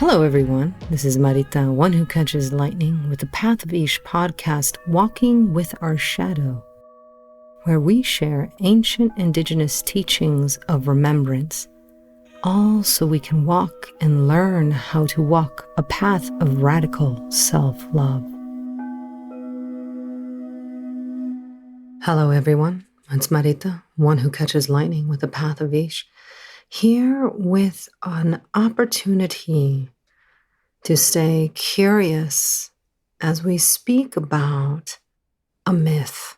Hello, everyone. This is Marita, one who catches lightning, with the Path of Ish podcast, Walking with Our Shadow, where we share ancient indigenous teachings of remembrance, all so we can walk and learn how to walk a path of radical self-love. Hello, everyone. It's Marita, one who catches lightning, with the Path of Ish, here with an opportunity to stay curious as we speak about a myth.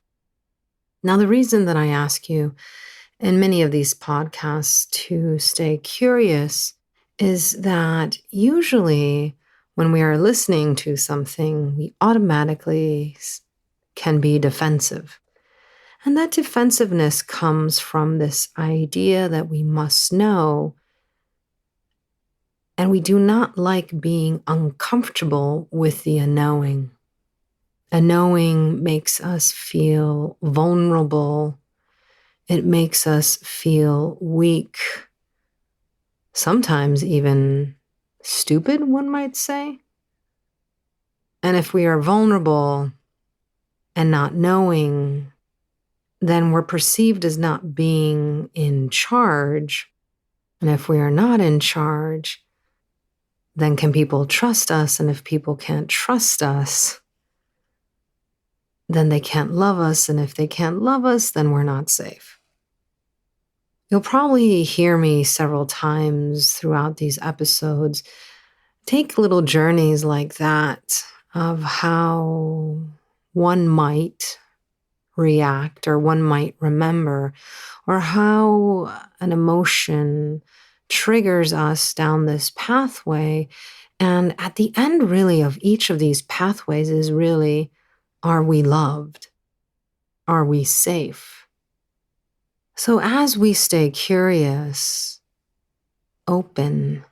Now, the reason that I ask you in many of these podcasts to stay curious is that usually when we are listening to something, we automatically can be defensive. And that defensiveness comes from this idea that we must know. And we do not like being uncomfortable with the unknowing. Unknowing makes us feel vulnerable. It makes us feel weak. Sometimes even stupid, one might say. And if we are vulnerable and not knowing, then we're perceived as not being in charge. And if we are not in charge, then can people trust us? And if people can't trust us, then they can't love us. And if they can't love us, then we're not safe. You'll probably hear me several times throughout these episodes take little journeys like that of how one might react or one might remember, or how an emotion triggers us down this pathway. And at the end, really, of each of these pathways is really, are we loved? Are we safe? So as we stay curious, open,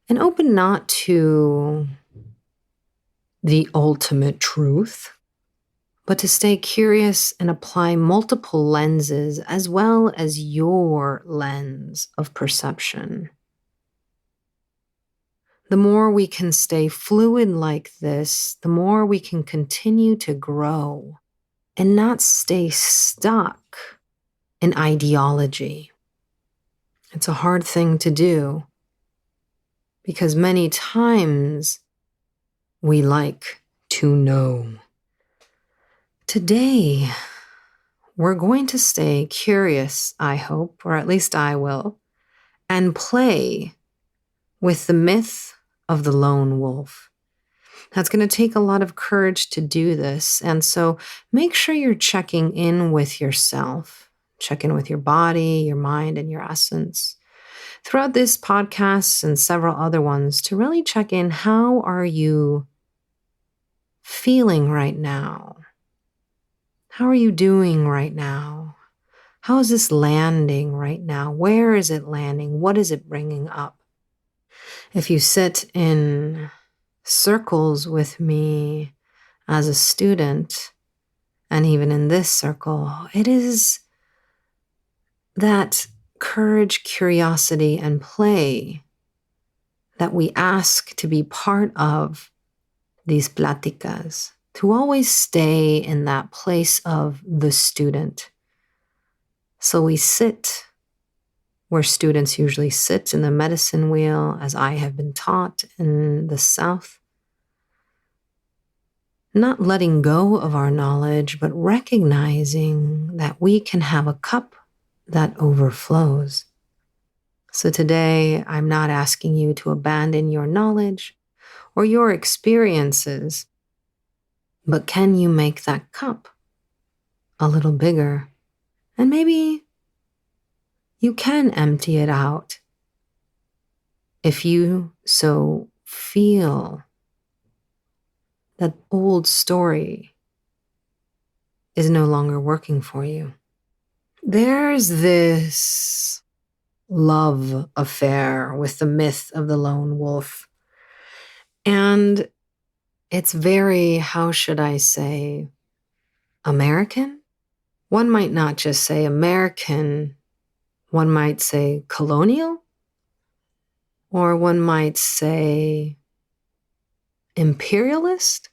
and open not to the ultimate truth, but to stay curious and apply multiple lenses as well as your lens of perception. The more we can stay fluid like this, the more we can continue to grow and not stay stuck in ideology. It's a hard thing to do because many times we like to know. Today, we're going to stay curious, I hope, or at least I will, and play with the myth of the lone wolf. That's going to take a lot of courage to do this. And so make sure you're checking in with yourself, check in with your body, your mind, and your essence. Throughout this podcast and several other ones, to really check in, how are you feeling right now? How are you doing right now? How is this landing right now? Where is it landing? What is it bringing up? If you sit in circles with me as a student, and even in this circle, it is that courage, curiosity, and play that we ask to be part of these pláticas, to always stay in that place of the student. So we sit where students usually sit, in the medicine wheel, as I have been taught in the South. Not letting go of our knowledge, but recognizing that we can have a cup that overflows. So today, I'm not asking you to abandon your knowledge or your experiences, but can you make that cup a little bigger? And maybe you can empty it out if you so feel that old story is no longer working for you. There's this love affair with the myth of the lone wolf. And it's very, how should I say, American? One might not just say American, one might say colonial. or one might say imperialist.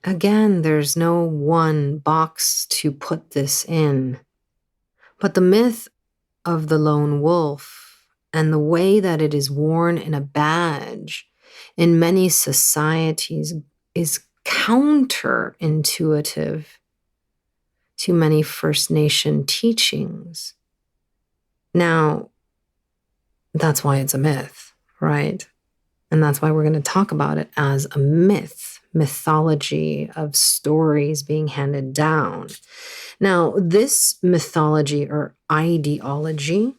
Again, there's no one box to put this in. But the myth of the lone wolf and the way that it is worn in a badge in many societies is counterintuitive to many First Nation teachings. Now, that's why it's a myth, right? And that's why we're going to talk about it as a mythology of stories being handed down. Now, this mythology or ideology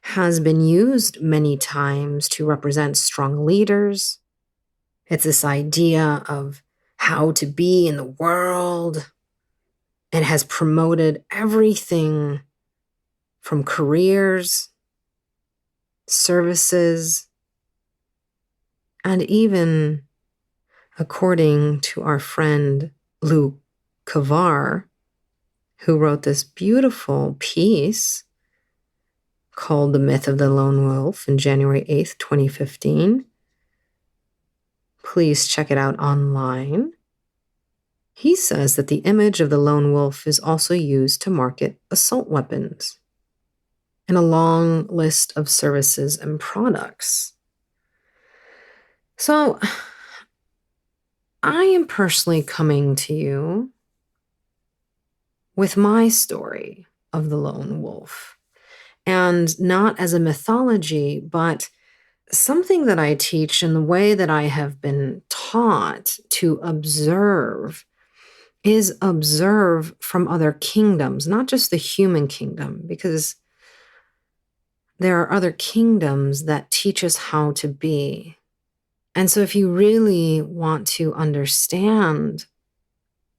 has been used many times to represent strong leaders. It's this idea of how to be in the world. It has promoted everything from careers, services, and even, according to our friend Luke Kavar, who wrote this beautiful piece called The Myth of the Lone Wolf in January 8th, 2015. Please check it out online. He says that the image of the lone wolf is also used to market assault weapons and a long list of services and products. So I am personally coming to you with my story of the lone wolf, and not as a mythology, but something that I teach in the way that I have been taught to observe is observe from other kingdoms, not just the human kingdom, because there are other kingdoms that teach us how to be. And so if you really want to understand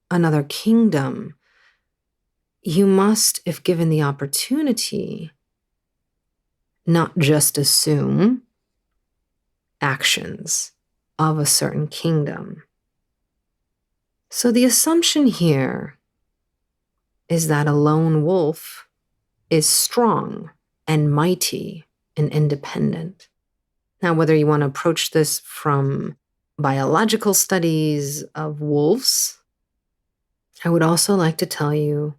another kingdom, you must, if given the opportunity, not just assume actions of a certain kingdom. So the assumption here is that a lone wolf is strong and mighty and independent. Now, whether you want to approach this from biological studies of wolves, I would also like to tell you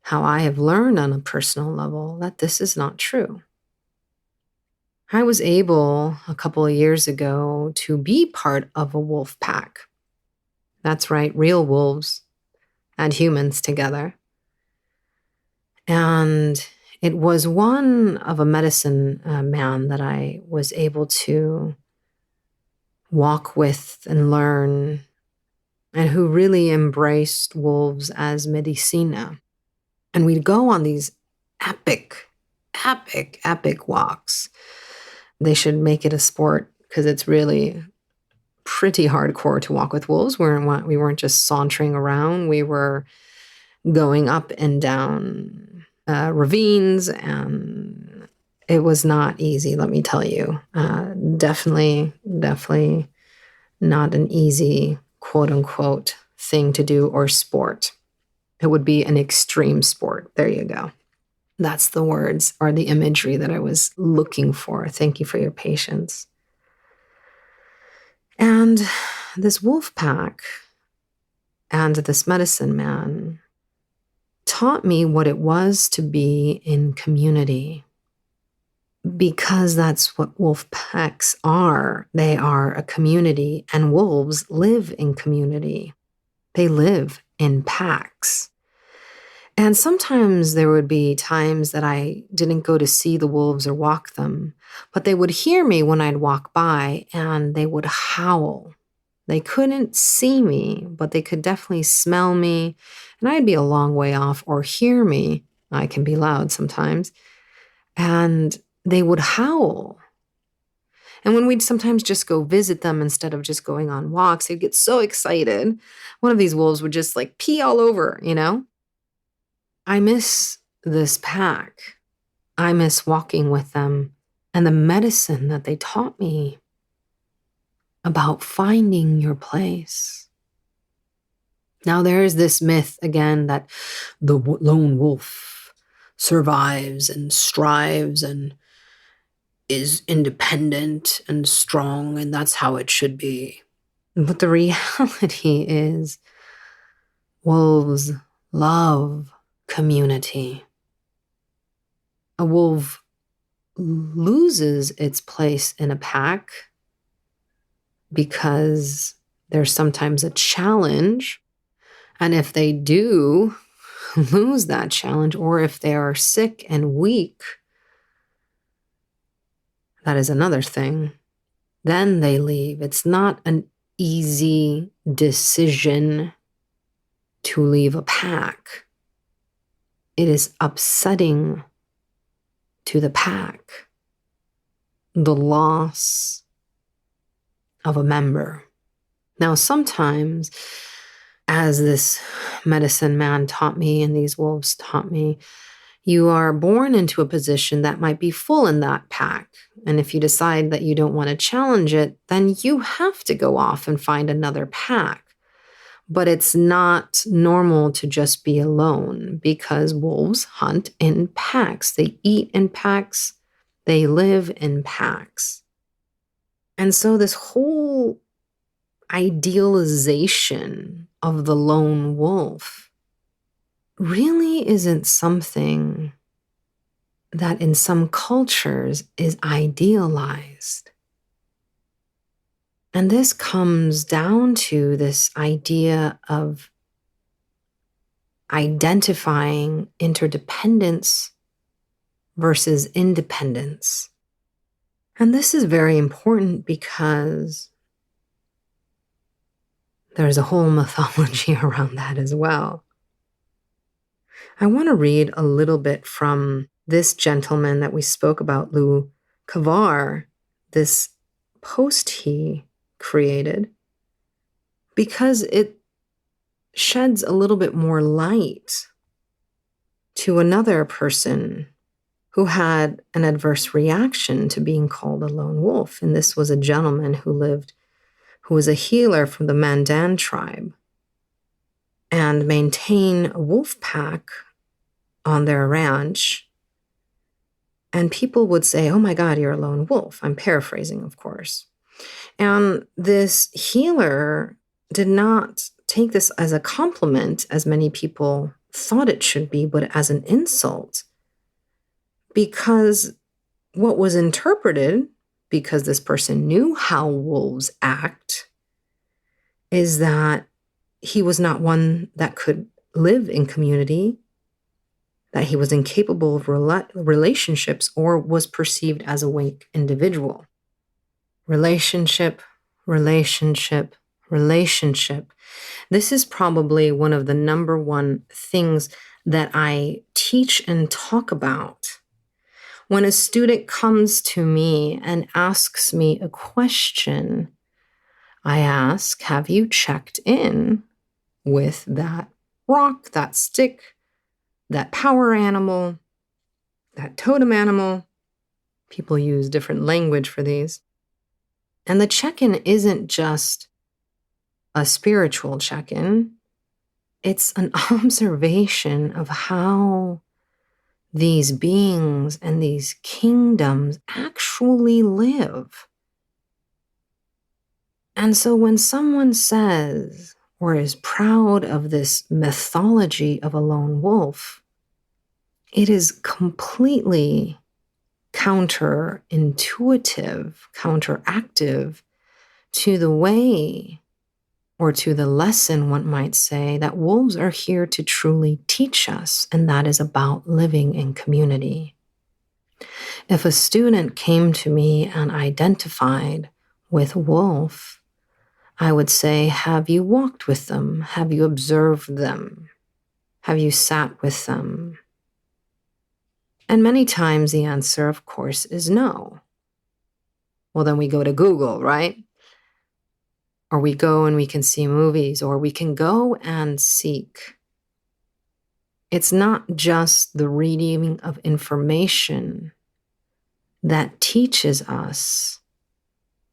how I have learned on a personal level that this is not true. I was able a couple of years ago to be part of a wolf pack. That's right, real wolves and humans together. And it was one of a medicine man that I was able to walk with and learn, and who really embraced wolves as medicina. And we'd go on these epic walks. They should make it a sport because it's really pretty hardcore to walk with wolves. We weren't just sauntering around. We were going up and down ravines, and it was not easy, let me tell you. Definitely not an easy, quote unquote, thing to do or sport. It would be an extreme sport. There you go. That's the words or the imagery that I was looking for. Thank you for your patience. And this wolf pack and this medicine man taught me what it was to be in community, because that's what wolf packs are. They are a community, and wolves live in community. They live in packs. And sometimes there would be times that I didn't go to see the wolves or walk them, but they would hear me when I'd walk by, and they would howl. They couldn't see me, but they could definitely smell me, and I'd be a long way off, or hear me. I can be loud sometimes. And they would howl. And when we'd sometimes just go visit them instead of just going on walks, they'd get so excited. One of these wolves would just like pee all over, you know? I miss this pack. I miss walking with them and the medicine that they taught me about finding your place. Now, there is this myth again that the lone wolf survives and strives and is independent and strong, and that's how it should be. But the reality is, wolves love community. A wolf loses its place in a pack because there's sometimes a challenge. And if they do lose that challenge, or if they are sick and weak, that is another thing. Then they leave. It's not an easy decision to leave a pack. It is upsetting to the pack, the loss of a member. Now, sometimes, as this medicine man taught me and these wolves taught me, you are born into a position that might be full in that pack. And if you decide that you don't want to challenge it, then you have to go off and find another pack. But it's not normal to just be alone because wolves hunt in packs. They eat in packs. They live in packs. And so this whole idealization of the lone wolf really isn't something that in some cultures is idealized. And this comes down to this idea of identifying interdependence versus independence. And this is very important because there's a whole mythology around that as well. I want to read a little bit from this gentleman that we spoke about, Lou Kavar, this post he created, because it sheds a little bit more light to another person who had an adverse reaction to being called a lone wolf. And this was a gentleman who was a healer from the Mandan tribe and maintained a wolf pack on their ranch. And people would say, "Oh my God, you're a lone wolf." I'm paraphrasing, of course. And this healer did not take this as a compliment, as many people thought it should be, but as an insult. Because what was interpreted, because this person knew how wolves act, is that he was not one that could live in community, that he was incapable of relationships, or was perceived as a weak individual. Relationship, relationship, relationship. This is probably one of the number one things that I teach and talk about. When a student comes to me and asks me a question, I ask, have you checked in with that rock, that stick, that power animal, that totem animal? People use different language for these. And the check-in isn't just a spiritual check-in. It's an observation of how these beings and these kingdoms actually live. And so when someone says or is proud of this mythology of a lone wolf, it is completely counterintuitive, counteractive to the way, or to the lesson, one might say, that wolves are here to truly teach us, and that is about living in community. If a student came to me and identified with wolf, I would say, have you walked with them? Have you observed them? Have you sat with them? And many times the answer, of course, is no. Well, then we go to Google, right? Or we go and we can see movies, or we can go and seek. It's not just the reading of information that teaches us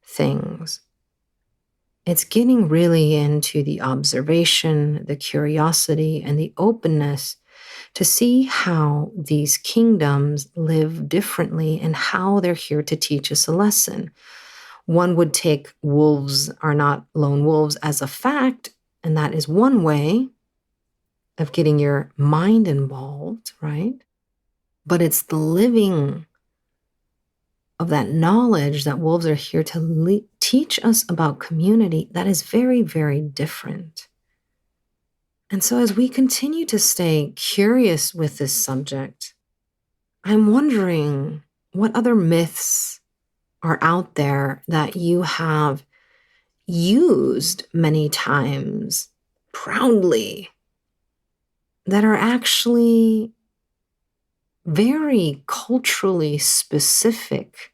things. It's getting really into the observation, the curiosity, and the openness to see how these kingdoms live differently and how they're here to teach us a lesson. One would take wolves are not lone wolves as a fact, and that is one way of getting your mind involved, right? But it's the living of that knowledge that wolves are here to teach us about community that is very, very different. And so as we continue to stay curious with this subject, I'm wondering what other myths are out there that you have used many times proudly that are actually very culturally specific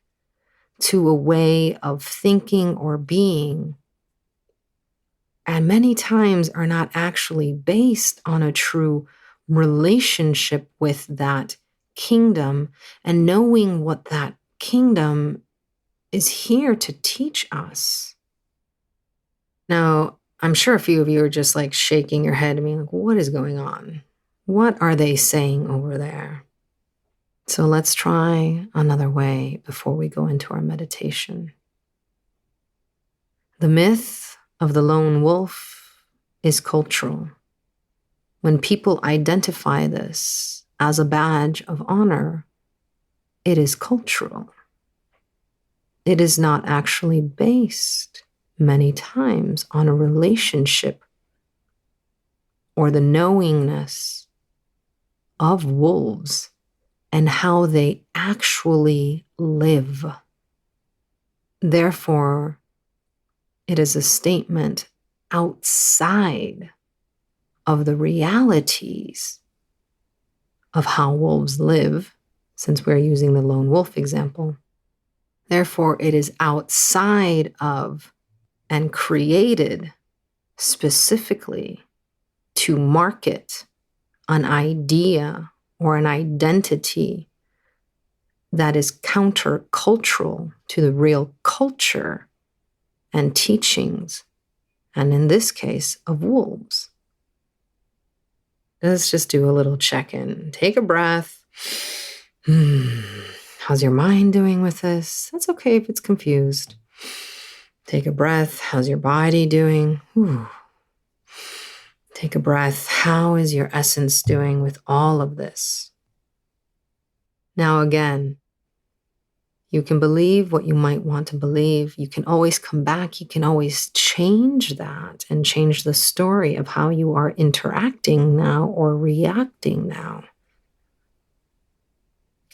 to a way of thinking or being, and many times are not actually based on a true relationship with that kingdom and knowing what that kingdom is here to teach us. Now, I'm sure a few of you are just like shaking your head and being like, what is going on? What are they saying over there? So let's try another way before we go into our meditation. The myth of the lone wolf is cultural. When people identify this as a badge of honor, it is cultural. It is not actually based many times on a relationship or the knowingness of wolves and how they actually live. Therefore, it is a statement outside of the realities of how wolves live, since we're using the lone wolf example. Therefore, it is outside of and created specifically to market an idea or an identity that is countercultural to the real culture and teachings, and in this case, of wolves. Let's just do a little check-in. Take a breath. How's your mind doing with this? That's okay if it's confused. Take a breath. How's your body doing? Take a breath. How is your essence doing with all of this? Now again, you can believe what you might want to believe. You can always come back. You can always change that and change the story of how you are interacting now or reacting now.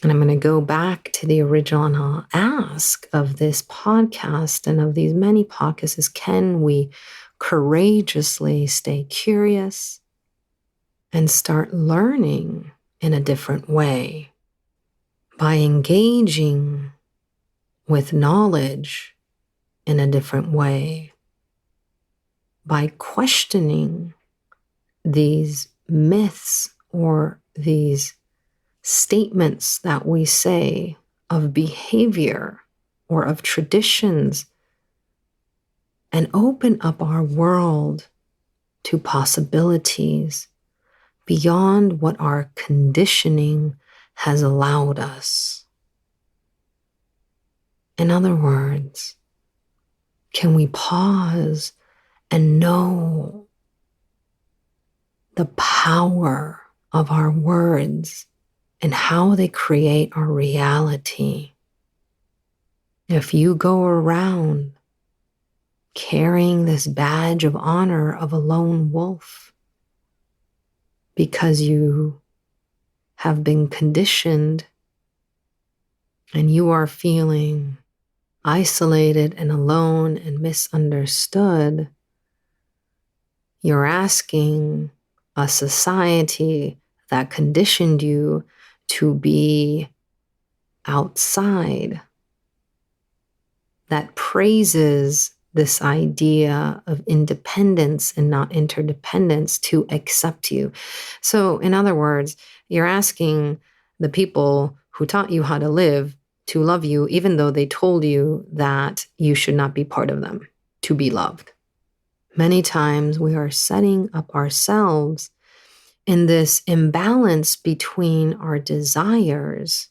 And I'm going to go back to the original and I'll ask of this podcast and of these many podcasts is, can we courageously stay curious and start learning in a different way by engaging with knowledge in a different way, by questioning these myths or these statements that we say of behavior or of traditions, and open up our world to possibilities beyond what our conditioning has allowed us. In other words, can we pause and know the power of our words and how they create our reality? If you go around carrying this badge of honor of a lone wolf because you have been conditioned and you are feeling isolated and alone and misunderstood, you're asking a society that conditioned you to be outside, that praises this idea of independence and not interdependence, to accept you. So, in other words, you're asking the people who taught you how to live to love you, even though they told you that you should not be part of them, to be loved. Many times we are setting up ourselves in this imbalance between our desires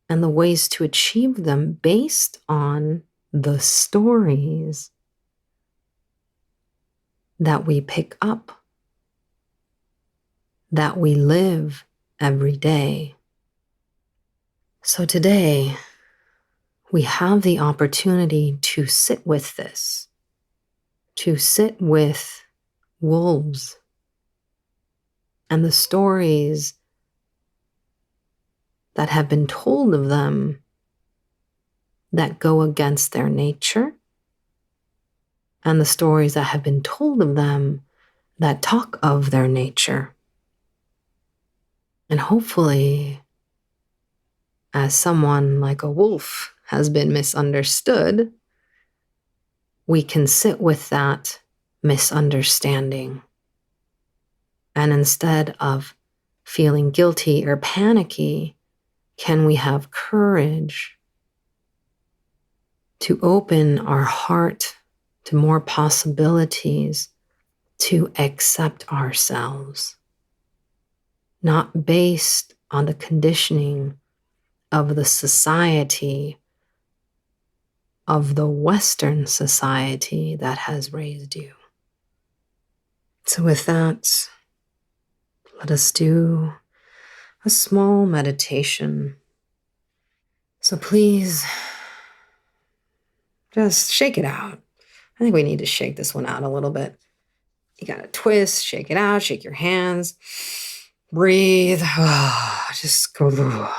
and the ways to achieve them based on the stories that we pick up, that we live every day. So today, we have the opportunity to sit with this, to sit with wolves and the stories that have been told of them that go against their nature, and the stories that have been told of them that talk of their nature. And hopefully, as someone like a wolf has been misunderstood, we can sit with that misunderstanding. And instead of feeling guilty or panicky, can we have courage to open our heart to more possibilities, to accept ourselves, not based on the conditioning of the society, of the Western society that has raised you. So with that, let us do a small meditation. So please, just shake it out. I think we need to shake this one out a little bit. You gotta twist, shake it out, shake your hands, breathe, just go.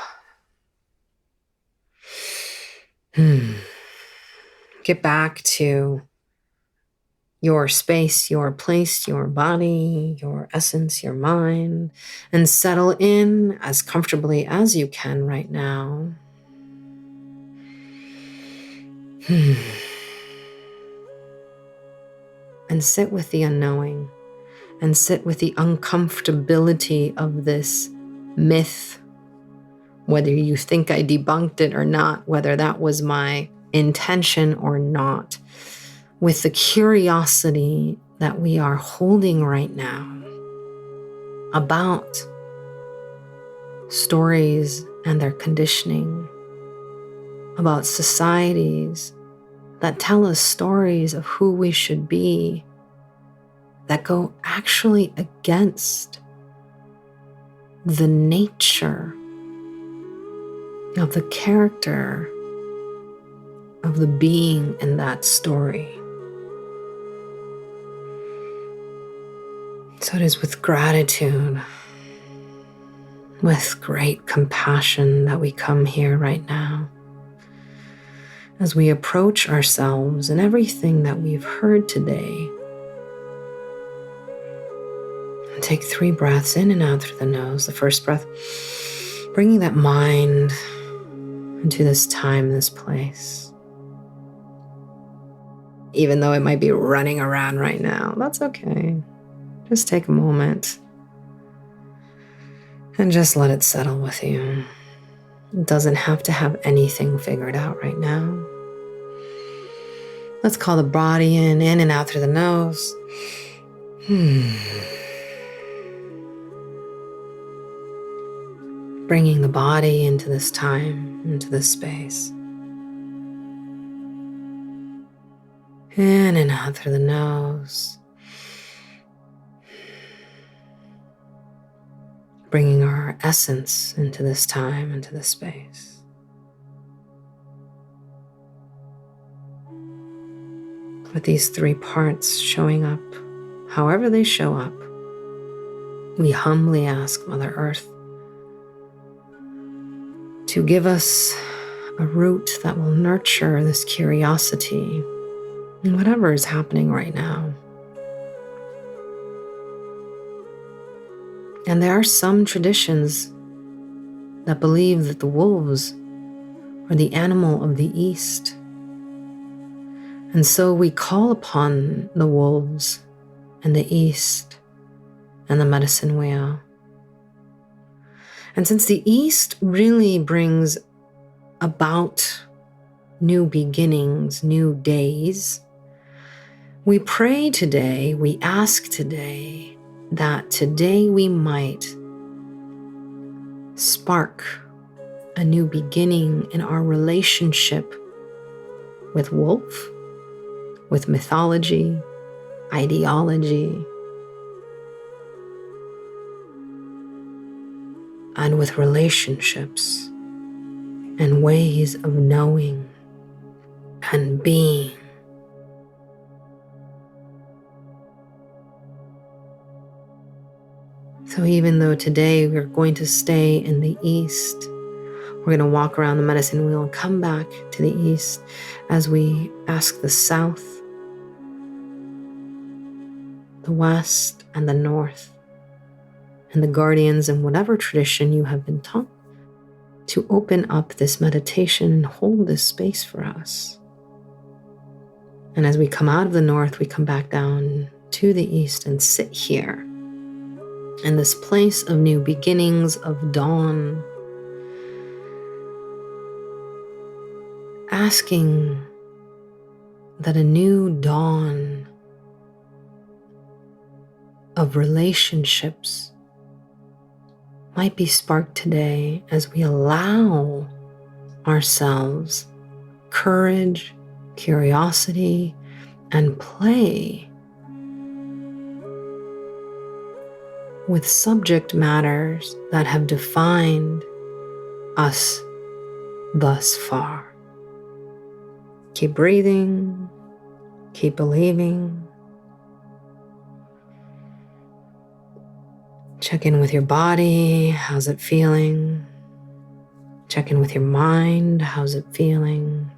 Get back to your space, your place, your body, your essence, your mind, and settle in as comfortably as you can right now. And sit with the unknowing, and sit with the uncomfortability of this myth, whether you think I debunked it or not, whether that was my intention or not, with the curiosity that we are holding right now about stories and their conditioning, about societies that tell us stories of who we should be that go actually against the nature of the character of the being in that story. So it is with gratitude, with great compassion that we come here right now, as we approach ourselves and everything that we've heard today. Take 3 breaths in and out through the nose. The first breath, bringing that mind into this time, this place. Even though it might be running around right now, that's okay. Just take a moment and just let it settle with you. It doesn't have to have anything figured out right now. Let's call the body in and out through the nose. Bringing the body into this time, into this space. In and out through the nose. Bringing our essence into this time, into this space. With these 3 parts showing up, however they show up, we humbly ask Mother Earth to give us a root that will nurture this curiosity in whatever is happening right now. And there are some traditions that believe that the wolves are the animal of the East. And so we call upon the wolves and the East and the medicine wheel. And since the East really brings about new beginnings, new days, we pray today, we ask today that today we might spark a new beginning in our relationship with wolf, with mythology, ideology, and with relationships and ways of knowing and being. So even though today we're going to stay in the East, we're going to walk around the medicine wheel and come back to the East as we ask the South, the West, and the North, and the guardians in whatever tradition you have been taught, to open up this meditation and hold this space for us. And as we come out of the North, we come back down to the East and sit here in this place of new beginnings, of dawn, asking that a new dawn of relationships might be sparked today as we allow ourselves courage, curiosity, and play with subject matters that have defined us thus far. Keep breathing, keep believing. Check in with your body, how's it feeling? Check in with your mind, how's it feeling?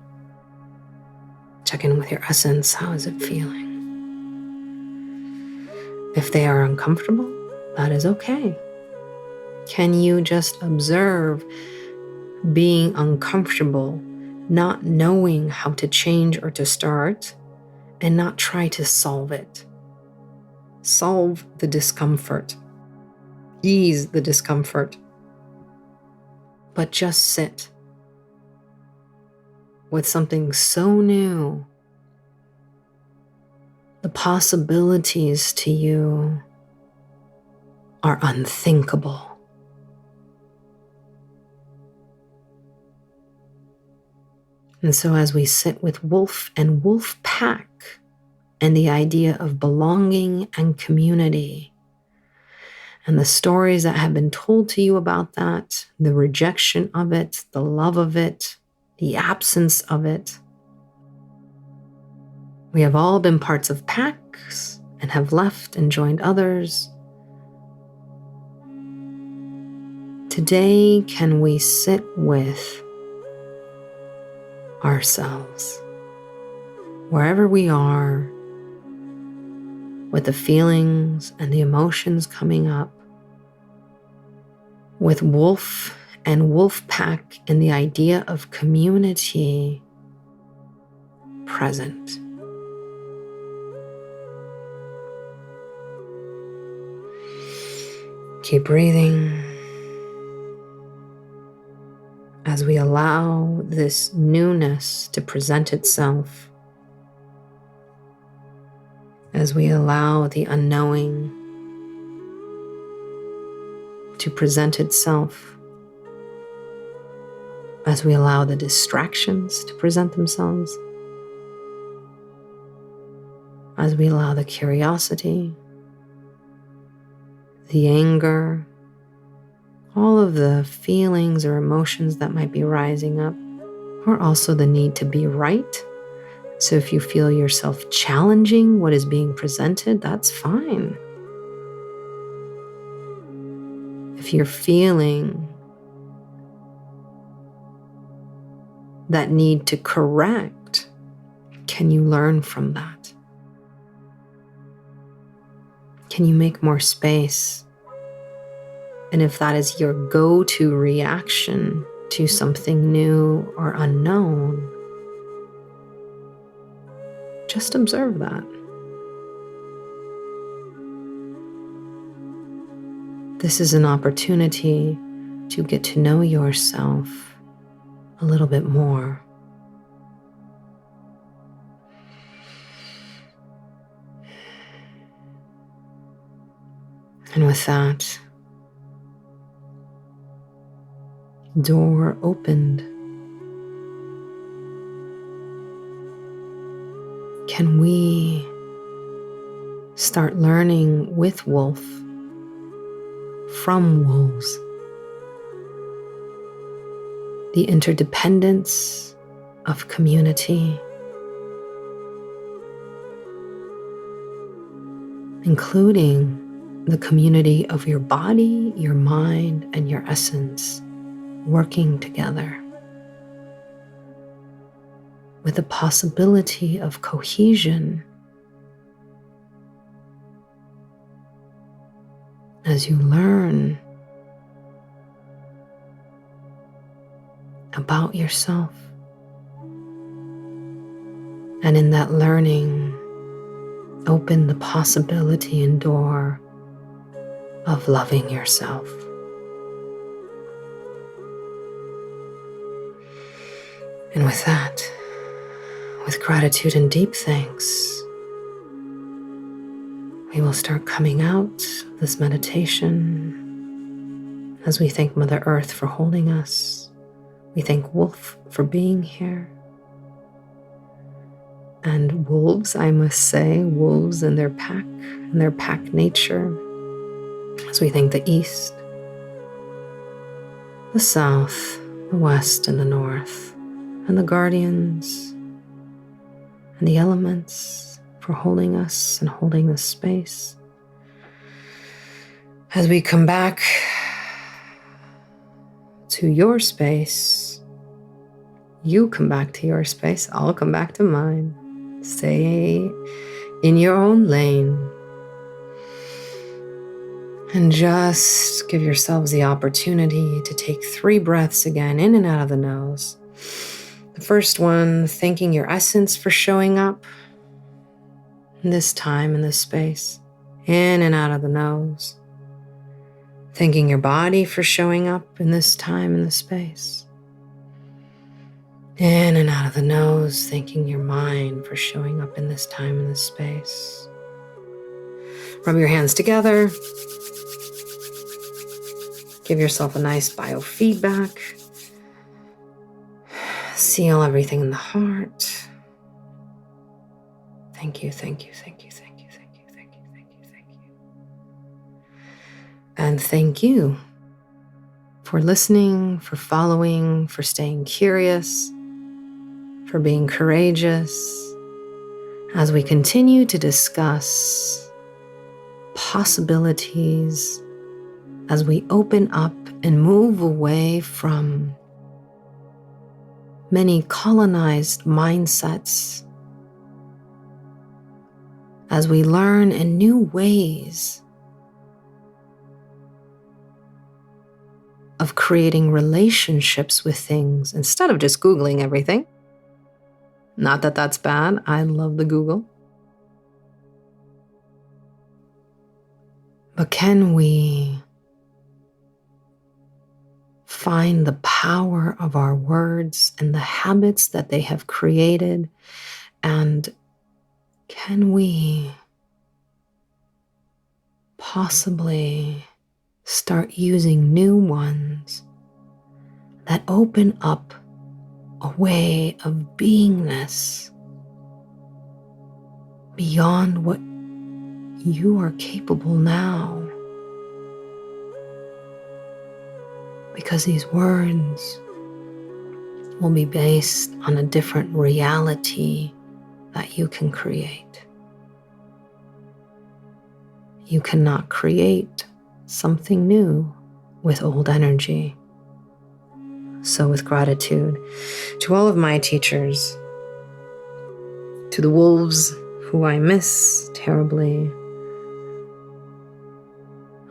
Check in with your essence, how is it feeling? If they are uncomfortable, that is okay. Can you just observe being uncomfortable, not knowing how to change or to start, and not try to solve it? Solve the discomfort. Ease the discomfort. But just sit with something so new. The possibilities to you are unthinkable. And so as we sit with wolf and wolf pack and the idea of belonging and community, and the stories that have been told to you about that, the rejection of it, the love of it, the absence of it. We have all been parts of packs and have left and joined others. Today, can we sit with ourselves, wherever we are, with the feelings and the emotions coming up, with wolf and wolf pack and the idea of community present. Keep breathing as we allow this newness to present itself, as we allow the unknowing to present itself, as we allow the distractions to present themselves, as we allow the curiosity, the anger, all of the feelings or emotions that might be rising up, or also the need to be right. So if you feel yourself challenging what is being presented, that's fine. If you're feeling that need to correct, can you learn from that? Can you make more space? And if that is your go-to reaction to something new or unknown, just observe that. This is an opportunity to get to know yourself a little bit more. And with that, door opened. Can we start learning with wolf, from wolves, the interdependence of community, including the community of your body, your mind, and your essence working together with the possibility of cohesion as you learn about yourself. And in that learning, open the possibility and door of loving yourself. And with that, with gratitude and deep thanks, we will start coming out of this meditation as we thank Mother Earth for holding us. We thank Wolf for being here. And wolves, I must say, wolves and their pack nature. As we thank the East, the South, the West, and the North, and the guardians, and the elements for holding us and holding this space. As we come back to your space, you come back to your space, I'll come back to mine. Stay in your own lane and just give yourselves the opportunity to take 3 breaths again, in and out of the nose. The first one, thanking your essence for showing up in this time, in this space, in and out of the nose. Thanking your body for showing up in this time, in this space. In and out of the nose, thanking your mind for showing up in this time, in this space. Rub your hands together. Give yourself a nice biofeedback. Seal everything in the heart. Thank you, thank you, thank you, thank you, thank you, thank you, thank you, thank you. And thank you for listening, for following, for staying curious, for being courageous, as we continue to discuss possibilities, as we open up and move away from many colonized mindsets, as we learn in new ways of creating relationships with things instead of just Googling everything. Not that that's bad. I love the Google. But can we find the power of our words and the habits that they have created? And can we possibly start using new ones that open up a way of beingness beyond what you are capable now? Because these words will be based on a different reality that you can create. You cannot create something new with old energy. So with gratitude to all of my teachers, to the wolves who I miss terribly,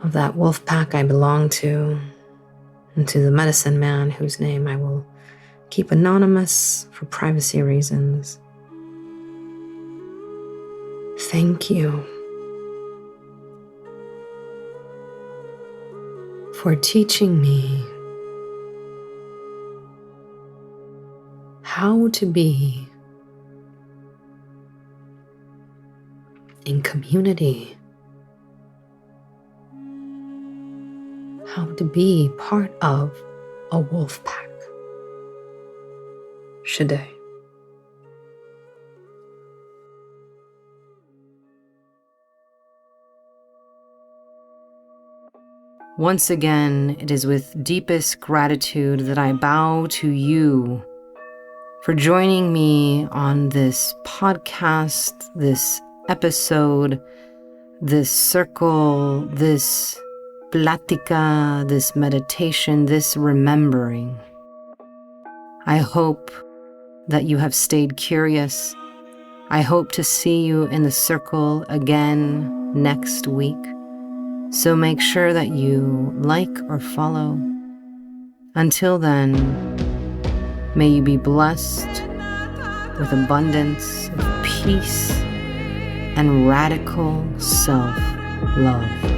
of that wolf pack I belong to, and to the medicine man whose name I will keep anonymous for privacy reasons. Thank you for teaching me how to be in community want to be part of a wolf pack. Shade. Once again, it is with deepest gratitude that I bow to you for joining me on this podcast, this episode, this circle, this plática, this meditation, this remembering. I hope that you have stayed curious. I hope to see you in the circle again next week. So make sure that you like or follow. Until then, may you be blessed with abundance of peace and radical self-love.